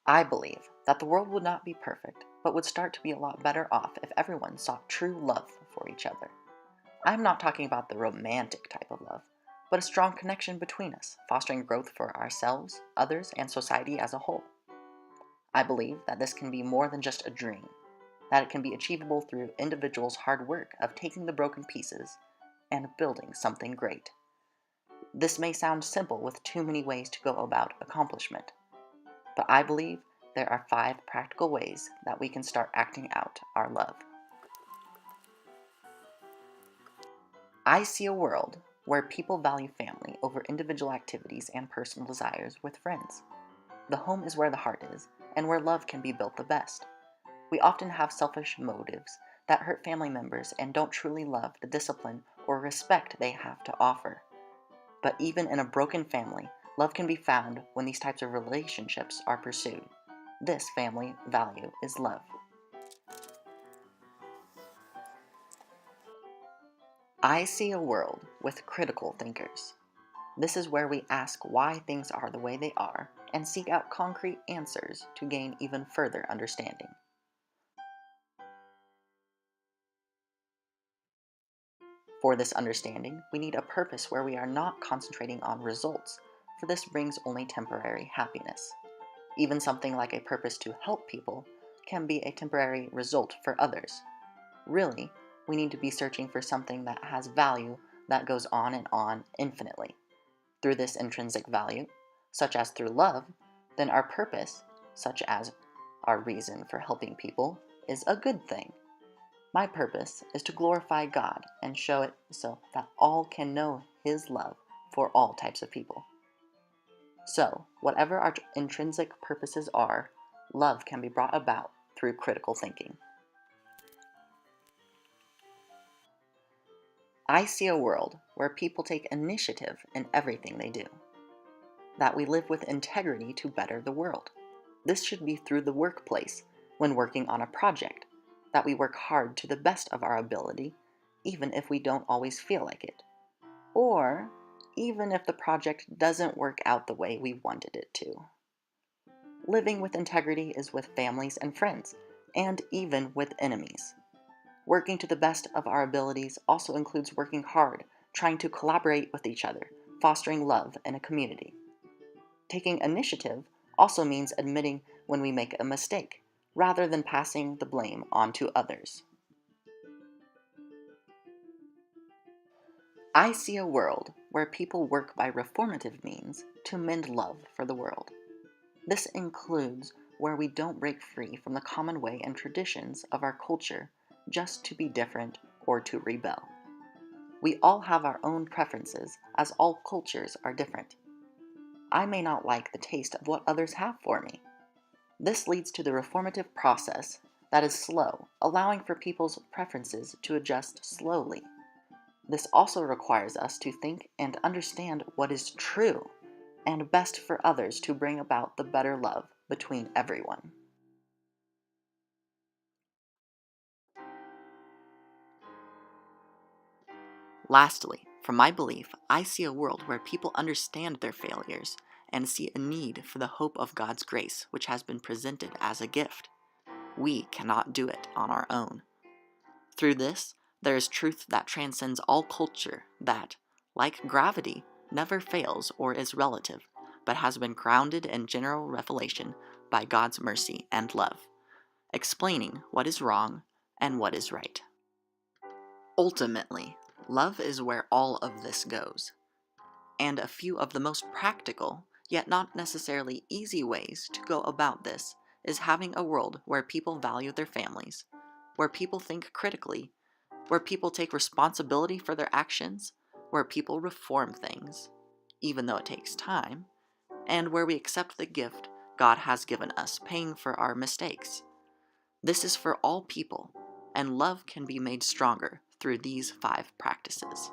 I believe that the world would not be perfect, but would start to be a lot better off if everyone sought true love for each other. I'm not talking about the romantic type of love, but a strong connection between us, fostering growth for ourselves, others, and society as a whole. I believe that this can be more than just a dream, that it can be achievable through individuals' hard work of taking the broken pieces and building something great. This may sound simple with too many ways to go about accomplishment, but I believe there are 5 practical ways that we can start acting out our love. I see a world where people value family over individual activities and personal desires with friends. The home is where the heart is, and where love can be built the best. We often have selfish motives that hurt family members and don't truly love the discipline or respect they have to offer. But even in a broken family, love can be found when these types of relationships are pursued. This family value is love. I see a world with critical thinkers. This is where we ask why things are the way they are and seek out concrete answers to gain even further understanding. For this understanding, we need a purpose where we are not concentrating on results, for this brings only temporary happiness. Even something like a purpose to help people can be a temporary result for others. Really, we need to be searching for something that has value that goes on and on infinitely. Through this intrinsic value, such as through love, then our purpose, such as our reason for helping people, is a good thing. My purpose is to glorify God and show it so that all can know His love for all types of people. So, whatever our intrinsic purposes are, love can be brought about through critical thinking. I see a world where people take initiative in everything they do, that we live with integrity to better the world. This should be through the workplace, when working on a project, that we work hard to the best of our ability, even if we don't always feel like it, or even if the project doesn't work out the way we wanted it to. Living with integrity is with families and friends, and even with enemies. Working to the best of our abilities also includes working hard, trying to collaborate with each other, fostering love in a community. Taking initiative also means admitting when we make a mistake, rather than passing the blame on to others. I see a world where people work by reformative means to mend love for the world. This includes where we don't break free from the common way and traditions of our culture just to be different or to rebel. We all have our own preferences, as all cultures are different. I may not like the taste of what others have for me. This leads to the reformative process that is slow, allowing for people's preferences to adjust slowly. This also requires us to think and understand what is true and best for others to bring about the better love between everyone. Lastly, from my belief, I see a world where people understand their failures and see a need for the hope of God's grace, which has been presented as a gift. We cannot do it on our own. Through this, there is truth that transcends all culture that, like gravity, never fails or is relative, but has been grounded in general revelation by God's mercy and love, explaining what is wrong and what is right. Ultimately, love is where all of this goes, and a few of the most practical, yet not necessarily easy ways to go about this is having a world where people value their families, where people think critically, where people take responsibility for their actions, where people reform things, even though it takes time, and where we accept the gift God has given us, paying for our mistakes. This is for all people, and love can be made stronger through these 5 practices.